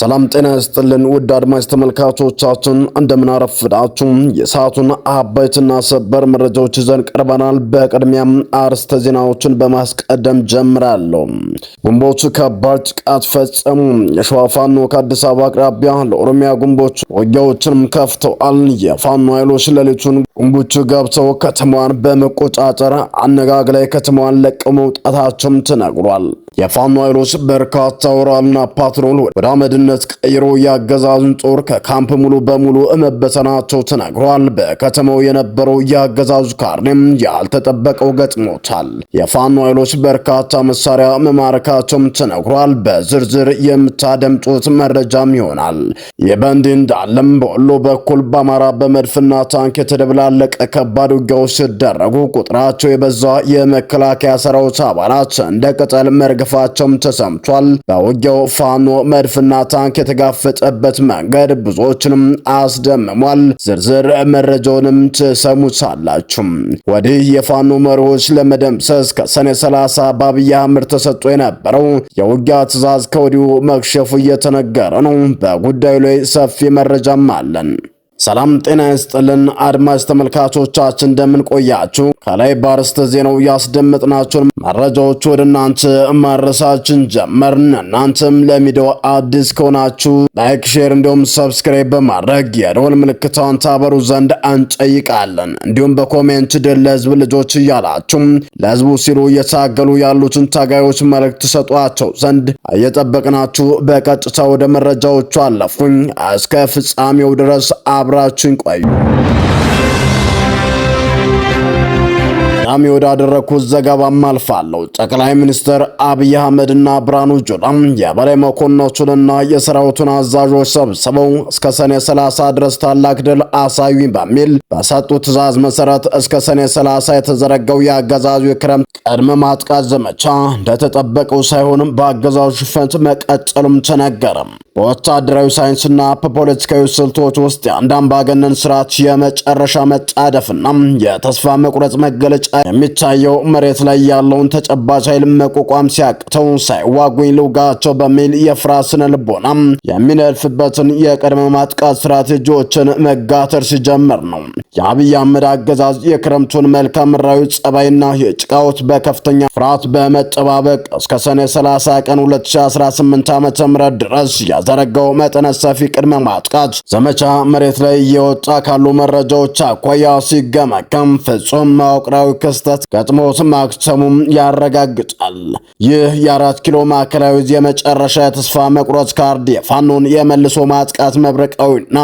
ሰላም ጤና ይስጥልን ውድ አድማጭ ተመልካቾቻችን እንደምን አረፈዳችሁ። የሰዓቱን አበይትና ሰበር መረጃዎች ይዘን ቀርበናል። በቅድሚያም አርዕስተ ዜናዎችን በማስቀደም ጀምራለሁ። ግንቦቹ ከባድ ጥቃት ፈጸሙ። የሸዋ ፋኖ ከአዲስ አበባ አቅራቢያ ለኦሮሚያ ግንቦች ውጊያዎችንም ከፍተዋል። የፋኖ ኃይሎች ሌሊቱን ግንቦቹ ገብተው ከተማዋን በመቆጣጠር አነጋግ ላይ ከተማዋን ለቀው መውጣታቸውም ተነግሯል። የፋኖ ኃይሎች በርካታ ወራልና ፓትሮል ወደ አመድነት ቀይሮ ያገዛዙን ጦር ከካምፕ ሙሉ በሙሉ መበተናቸው ተነግሯል። በከተማው የነበረው ያገዛዙ ካርኔም ያልተጠበቀው ገጥሞታል። የፋኖ ኃይሎች በርካታ መሳሪያ መማረካቸውም ተነግሯል። በዝርዝር የምታደምጡት መረጃም ይሆናል። ይህ በእንዲህ እንዳለም በወሎ በኩል በአማራ በመድፍና ታንክ የተደበላለቀ ከባድ ውጊያዎች ሲደረጉ ቁጥራቸው የበዛ የመከላከያ ሰራዊት አባላት እንደ ቅጠል መርገፋቸውም ተሰምቷል። በውጊያው ፋኖ መድፍና ታንክ የተጋፈጠበት መንገድ ብዙዎችንም አስደምሟል። ዝርዝር መረጃውንም ትሰሙታላችሁ። ወዲህ የፋኖ መሪዎች ለመደምሰስ ከሰኔ 30 በአብይ አህመድ ተሰጥቶ የነበረው የውጊያ ትዕዛዝ ከወዲሁ መክሸፉ እየተነገረ ነው። በጉዳዩ ላይ ሰፊ መረጃም አለን። ሰላም ጤና ይስጥልን አድማጭ ተመልካቾቻችን እንደምን ቆያችሁ? ከላይ በአርዕስተ ዜናው ያስደመጥናችሁን መረጃዎች ወደ እናንተ ማድረሳችን ጀመርን። እናንተም ለሚዲያው አዲስ ከሆናችሁ ላይክ፣ ሼር እንዲሁም ሰብስክራይብ በማድረግ የደወል ምልክቷን ታበሩ ዘንድ እንጠይቃለን። እንዲሁም በኮሜንት ድል ለህዝብ ልጆች እያላችሁ ለህዝቡ ሲሉ እየታገሉ ያሉትን ታጋዮች መልእክት ሰጧቸው ዘንድ እየጠበቅናችሁ በቀጥታ ወደ መረጃዎቹ አለፉኝ። እስከ ፍጻሜው ድረስ አብራችን ቆዩ። ወዳደረኩት ዘገባም አልፋለሁ። ጠቅላይ ሚኒስትር አብይ አህመድና ብርሃኑ ጁላ የበላይ መኮንኖቹንና የሰራዊቱን አዛዦች ሰብስበው እስከ ሰኔ 30 ድረስ ታላቅ ድል አሳዩኝ በሚል በሰጡት ትዕዛዝ መሰረት እስከ ሰኔ 30 የተዘረጋው የአገዛዙ የክረምት ቅድመ ማጥቃት ዘመቻ እንደተጠበቀው ሳይሆንም በአገዛዙ ሽፈት መቀጠሉም ተነገረ። በወታደራዊ ሳይንስና በፖለቲካዊ ስልቶች ውስጥ የአንድ አምባገነን ስርዓት የመጨረሻ መጣደፍና የተስፋ መቁረጥ መገለጫ የሚታየው መሬት ላይ ያለውን ተጨባጭ ኃይል መቋቋም ሲያቅተው ሳይዋጉኝ ልውጋቸው በሚል የፍርሃት ስነ ልቦና የሚነድፍበትን የቅድመ ማጥቃት ስትራቴጂዎችን መጋተር ሲጀምር ነው። የአብይ አህመድ አገዛዝ የክረምቱን መልክዓ ምድራዊ ጸባይና የጭቃዎች በከፍተኛ ፍርሃት በመጠባበቅ እስከ ሰኔ 30 ቀን 2018 ዓ.ም ድረስ ያዘረጋው መጠነ ሰፊ ቅድመ ማጥቃት ዘመቻ መሬት ላይ እየወጣ ካሉ መረጃዎች አኳያ ሲገመገም ፍጹም መዋቅራዊ ክስተት ገጥሞት ማክተሙም ያረጋግጣል። ይህ የ4 ኪሎ ማዕከላዊ የመጨረሻ የተስፋ መቁረጥ ካርድ የፋኖን የመልሶ ማጥቃት መብረቃዊና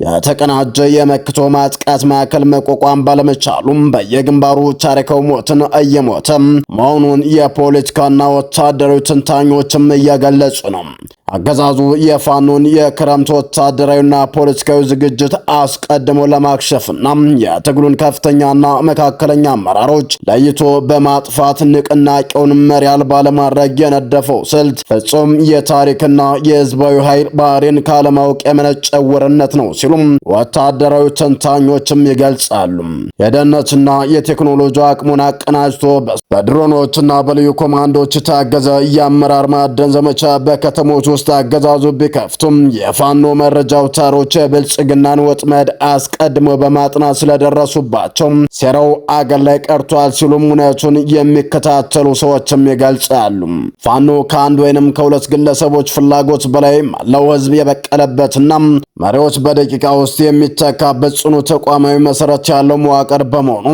የተቀናጀ የመክቶ ማጥቃት ማዕከል መቋቋም ባለመቻሉም በየግንባሩ ታሪካዊ ሞትን እየሞተ መሆኑን የፖለቲካና ወታደራዊ ተንታኞችም እየገለጹ ነው። አገዛዙ የፋኖን የክረምት ወታደራዊና ፖለቲካዊ ዝግጅት አስቀድሞ ለማክሸፍና የትግሉን ከፍተኛና መካከለኛ አመራሮች ለይቶ በማጥፋት ንቅናቄውን መሪ አልባ ለማድረግ የነደፈው ስልት ፍጹም የታሪክና የህዝባዊ ኃይል ባህሪን ካለማወቅ የመነጨ ዕውርነት ነው ሲሉም ወታደራዊ ተንታኞችም ይገልጻሉ። የደህንነትና የቴክኖሎጂ አቅሙን አቀናጅቶ በድሮኖችና በልዩ ኮማንዶች የታገዘ የአመራር ማዕደን ዘመቻ በከተሞች ውስጥ አገዛዙ ቢከፍቱም የፋኖ መረጃ አውታሮች የብልጽግናን ወጥመድ አስቀድሞ በማጥናት ስለደረሱባቸው ሴራው አገር ላይ ቀርቷል ሲሉም እውነቱን የሚከታተሉ ሰዎችም ይገልጻሉ። ፋኖ ከአንድ ወይንም ከሁለት ግለሰቦች ፍላጎት በላይ መላው ህዝብ የበቀለበትና መሪዎች በደቂቃ ውስጥ የሚተካበት ጽኑ ተቋማዊ መሰረት ያለው መዋቅር በመሆኑ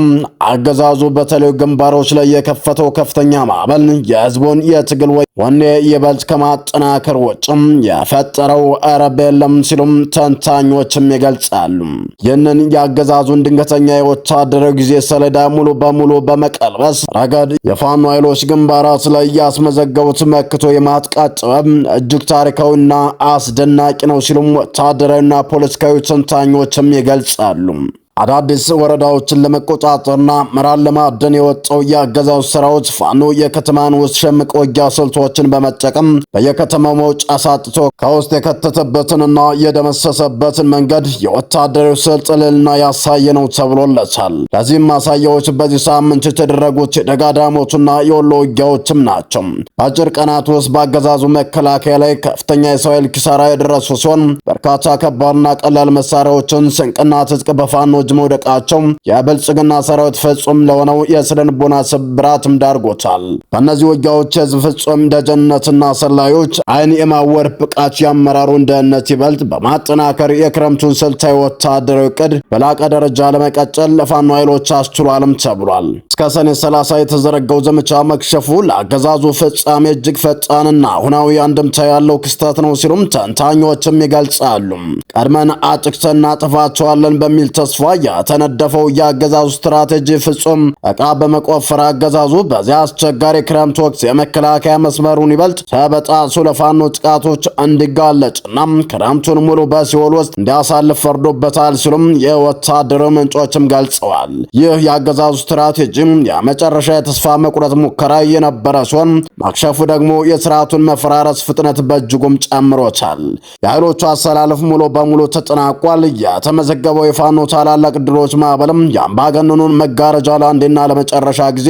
አገዛዙ በተለያዩ ግንባሮች ላይ የከፈተው ከፍተኛ ማዕበል የህዝቡን የትግል ወኔ ይበልጥ ከማጠናከር ውጭም የፈጠረው ረብ የለም ሲሉም ተንታኞችም ይገልጻሉ። ይህንን የአገዛዙን ድንገተኛ የወታደራዊ ጊዜ ሰሌዳ ሙሉ በሙሉ በመቀልበስ ረገድ የፋኖ ኃይሎች ግንባራት ላይ ያስመዘገቡት መክቶ የማጥቃት ጥበብ እጅግ ታሪካዊና አስደናቂ ነው ሲሉም ወታደራዊና ፖለቲካዊ ተንታኞችም ይገልጻሉ። አዳዲስ ወረዳዎችን ለመቆጣጠርና መራር ለማደን የወጣው የአገዛዙ ሰራዊት ፋኖ የከተማን ውስጥ ሸምቆ ውጊያ ስልቶችን በመጠቀም በየከተማው መውጫ አሳጥቶ ከውስጥ የከተተበትንና የደመሰሰበትን መንገድ የወታደራዊ ስልት ልዕልና ያሳየ ነው ተብሎለታል። ለዚህም ማሳያዎች በዚህ ሳምንት የተደረጉት የደጋዳሞቱና የወሎ ውጊያዎችም ናቸው። በአጭር ቀናት ውስጥ በአገዛዙ መከላከያ ላይ ከፍተኛ የሰው ኃይል ኪሳራ የደረሱ ሲሆን በርካታ ከባድና ቀላል መሳሪያዎችን ስንቅና ትጥቅ በፋኖ መውደቃቸው የብልጽግና ሰራዊት ፍጹም ለሆነው የስነልቦና ስብራትም ዳርጎታል። በእነዚህ ውጊያዎች የህዝብ ፍጹም ደጀንነትና ሰላዮች አይን የማወር ብቃት የአመራሩን ደህንነት ይበልጥ በማጠናከር የክረምቱን ስልታዊ ወታደራዊ ዕቅድ በላቀ ደረጃ ለመቀጠል ለፋኖ ኃይሎች አስችሏልም ተብሏል። እስከ ሰኔ 30 የተዘረጋው ዘመቻ መክሸፉ ለአገዛዙ ፍጻሜ እጅግ ፈጣንና አሁናዊ አንድምታ ያለው ክስተት ነው ሲሉም ተንታኞችም ይገልጻሉ። ቀድመን አጥቅተን እናጠፋቸዋለን በሚል ተስፋ የተነደፈው የአገዛዙ ስትራቴጂ ፍጹም ዕቃ በመቆፈር አገዛዙ በዚያ አስቸጋሪ ክረምት ወቅት የመከላከያ መስመሩን ይበልጥ ተበጣጥሶ ለፋኖ ጥቃቶች እንዲጋለጥና ክረምቱን ሙሉ በሲኦል ውስጥ እንዲያሳልፍ ፈርዶበታል ሲሉም የወታደራዊ ምንጮችም ገልጸዋል። ይህ የአገዛዙ ስትራቴጂ የመጨረሻ የተስፋ መቁረጥ ሙከራ የነበረ ሲሆን ማክሸፉ ደግሞ የስርዓቱን መፈራረስ ፍጥነት በእጅጉም ጨምሮታል። የኃይሎቹ አሰላለፍ ሙሉ በሙሉ ተጠናቋል። የተመዘገበው የፋኖ ታላላቅ ድሎች ማዕበልም የአምባገነኑን መጋረጃ ለአንዴና ለመጨረሻ ጊዜ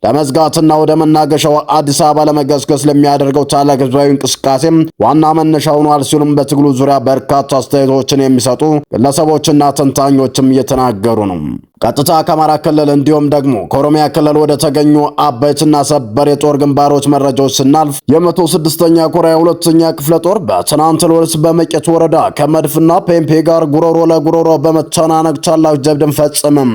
ለመዝጋትና ወደ መናገሻው አዲስ አበባ ለመገስገስ ለሚያደርገው ታላቅ ህዝባዊ እንቅስቃሴ ዋና መነሻ ሆኗል ሲሉም በትግሉ ዙሪያ በርካታ አስተያየቶችን የሚሰጡ ግለሰቦችና ተንታኞችም እየተናገሩ ነው። ቀጥታ ከአማራ ክልል እንዲሁም ደግሞ ከኦሮሚያ ክልል ወደ ተገኙ አበይትና ሰበር የጦር ግንባሮች መረጃዎች ስናልፍ የ106ኛ ኮር 2ኛ ክፍለ ጦር በትናንትናው ዕለት በመቄት ወረዳ ከመድፍና ፔምፔ ጋር ጉሮሮ ለጉሮሮ በመተናነቅ ታላቅ ጀብድን ፈጸመም።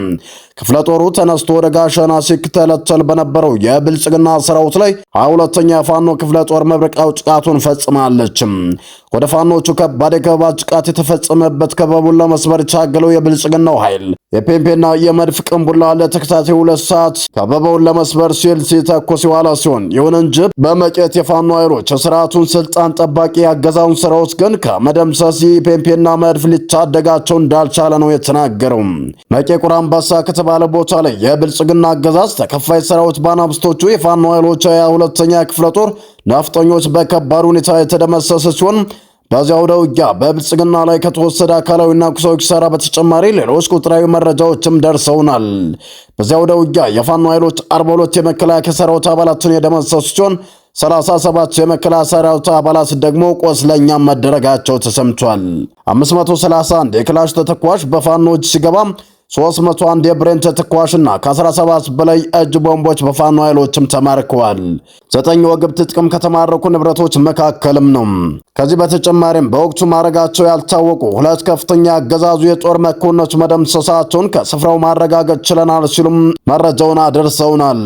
ክፍለ ጦሩ ተነስቶ ወደ ጋሸና ሲተለተል በነበረው የብልጽግና ሰራዊት ላይ 22ኛ ፋኖ ክፍለ ጦር መብረቃዊ ጥቃቱን ፈጽማለች። ወደ ፋኖቹ ከባድ የከበባ ጥቃት የተፈጸመበት ከበቡን ለመስበር የታገለው የብልጽግናው ኃይል የፔምፔና የመድፍ ቅንቡላ ለተከታታይ 2 ሰዓት ከበባውን ለመስበር ሲል ሲተኮስ የዋለ ሲሆን ይሁን እንጂ በመቄት የፋኖ ኃይሎች የስርዓቱን ስልጣን ጠባቂ ያገዛውን ሰራዊት ግን ከመደምሰስ ፔምፔና መድፍ ሊታደጋቸው እንዳልቻለ ነው የተናገረው። መቄ ቁራምባሳ ከተባለ ቦታ ላይ የብልጽግና አገዛዝ ተከፋይ ሰራዊት ባናብስቶቹ የፋኖ ኃይሎች 22ኛ ክፍለ ጦር ነፍጠኞች በከባድ ሁኔታ የተደመሰሰ ሲሆን በዚያው ውጊያ በብልጽግና ላይ ከተወሰደ አካላዊና ቁሳዊ ኪሳራ በተጨማሪ ሌሎች ቁጥራዊ መረጃዎችም ደርሰውናል። በዚያው ውጊያ የፋኖ ኃይሎች 42 የመከላከያ ሰራዊት አባላትን የደመሰሱ ሲሆን 37 የመከላከያ ሰራዊት አባላት ደግሞ ቆስለኛ መደረጋቸው ተሰምቷል። 531 የክላሽ ተተኳሽ በፋኖች ሲገባ 301 የብሬን ተተኳሽና ከ17 በላይ እጅ ቦምቦች በፋኖ ኃይሎችም ተማርከዋል። 9 ወገብ ትጥቅም ከተማረኩ ንብረቶች መካከልም ነው። ከዚህ በተጨማሪም በወቅቱ ማረጋቸው ያልታወቁ 2 ከፍተኛ አገዛዙ የጦር መኮንኖች መደምሰሳቸውን ከስፍራው ማረጋገጥ ችለናል ሲሉም መረጃውን አደርሰውናል።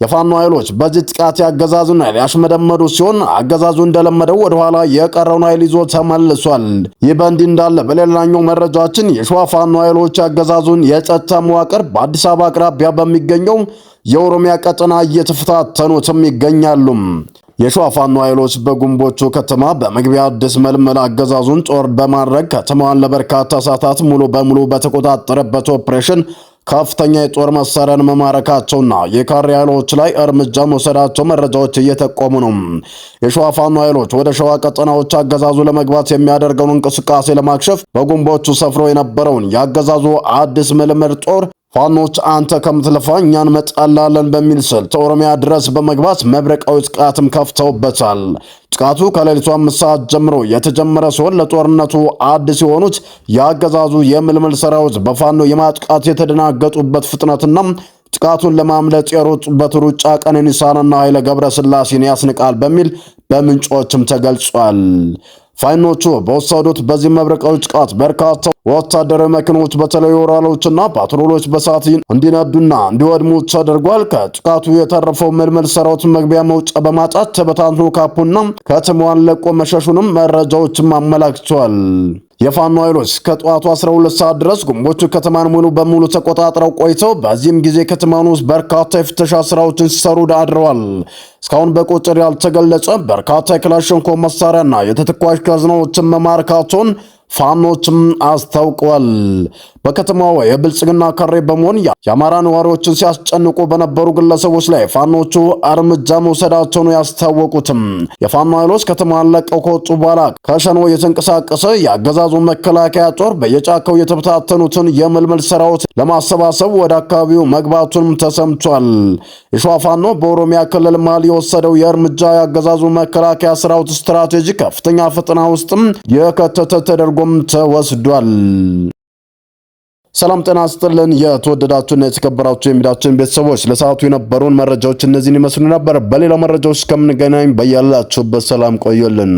የፋኖ ኃይሎች በዚህ ጥቃት ያገዛዙን ኃይል ያሽመደመዱ ሲሆን አገዛዙ እንደለመደው ወደ ኋላ የቀረውን ኃይል ይዞ ተመልሷል። ይህ በእንዲህ እንዳለ በሌላኛው መረጃችን የሸዋ ፋኖ ኃይሎች ያገዛዙን የጸጥታ መዋቅር በአዲስ አበባ አቅራቢያ በሚገኘው የኦሮሚያ ቀጠና እየተፈታተኑትም ይገኛሉ። የሸዋ ፋኖ ኃይሎች በጉምቦቹ ከተማ በመግቢያ አዲስ መልመል አገዛዙን ጦር በማድረግ ከተማዋን ለበርካታ ሰዓታት ሙሉ በሙሉ በተቆጣጠረበት ኦፕሬሽን ከፍተኛ የጦር መሳሪያን መማረካቸውና የካሬ ኃይሎች ላይ እርምጃ መውሰዳቸው መረጃዎች እየጠቆሙ ነው። የሸዋ ፋኖ ኃይሎች ወደ ሸዋ ቀጠናዎች አገዛዙ ለመግባት የሚያደርገውን እንቅስቃሴ ለማክሸፍ በጉምቦቹ ሰፍሮ የነበረውን የአገዛዙ አዲስ ምልምል ጦር ፋኖች አንተ ከምትለፋ እኛን መጣላለን በሚል ስልት ኦሮሚያ ድረስ በመግባት መብረቃዊ ጥቃትም ከፍተውበታል። ጥቃቱ ከሌሊቱ 5 ሰዓት ጀምሮ የተጀመረ ሲሆን ለጦርነቱ አዲስ የሆኑት የአገዛዙ የምልምል ሰራዊት በፋኖ የማጥቃት የተደናገጡበት ፍጥነትና ጥቃቱን ለማምለጥ የሮጡበት ሩጫ ቀነኒሳንና ኃይለ ገብረስላሴን ያስንቃል በሚል በምንጮችም ተገልጿል። ፋኖቹ በወሰዱት በዚህ መብረቃዊ ጥቃት በርካታ ወታደራዊ መኪኖች በተለይ ኦራሎችና ፓትሮሎች በሳት እንዲነዱና እንዲወድሙ ተደርጓል። ከጥቃቱ የተረፈው ምልምል ሰራዊት መግቢያ መውጫ በማጣት ተበታትኖ ካፑና ከተማዋን ለቆ መሸሹንም መረጃዎችም አመላክተዋል። የፋኖ ኃይሎች ከጠዋቱ 12 ሰዓት ድረስ ጉምቦቹ ከተማን ሙሉ በሙሉ ተቆጣጥረው ቆይተው በዚህም ጊዜ ከተማን ውስጥ በርካታ የፍተሻ ስራዎችን ሲሰሩ አድረዋል። እስካሁን በቁጥር ያልተገለጸ በርካታ የክላሽንኮቭ መሳሪያና የተተኳሽ ካዝናዎችን መማረካቸውን ፋኖችም አስታውቀዋል። በከተማዋ የብልጽግና ካሬ በመሆን የአማራ ነዋሪዎችን ሲያስጨንቁ በነበሩ ግለሰቦች ላይ ፋኖቹ እርምጃ መውሰዳቸውን ያስታወቁትም የፋኖ ኃይሎች ከተማዋን ለቀው ከወጡ በኋላ ከሸኖ የተንቀሳቀሰ የአገዛዙ መከላከያ ጦር በየጫካው የተበታተኑትን የምልምል ሰራዊት ለማሰባሰብ ወደ አካባቢው መግባቱንም ተሰምቷል። የሸዋ ፋኖ በኦሮሚያ ክልል መሃል የወሰደው የእርምጃ የአገዛዙ መከላከያ ሰራዊት ስትራቴጂ ከፍተኛ ፈተና ውስጥም የከተተ ተደርጎም ተወስዷል። ሰላም ጤና ይስጥልን። የተወደዳችሁና የተከበራችሁ የሚዲያችን ቤተሰቦች ለሰዓቱ የነበሩን መረጃዎች እነዚህን ይመስሉ ነበር። በሌላ መረጃዎች እስከምንገናኝ በያላችሁበት ሰላም ቆዩልን።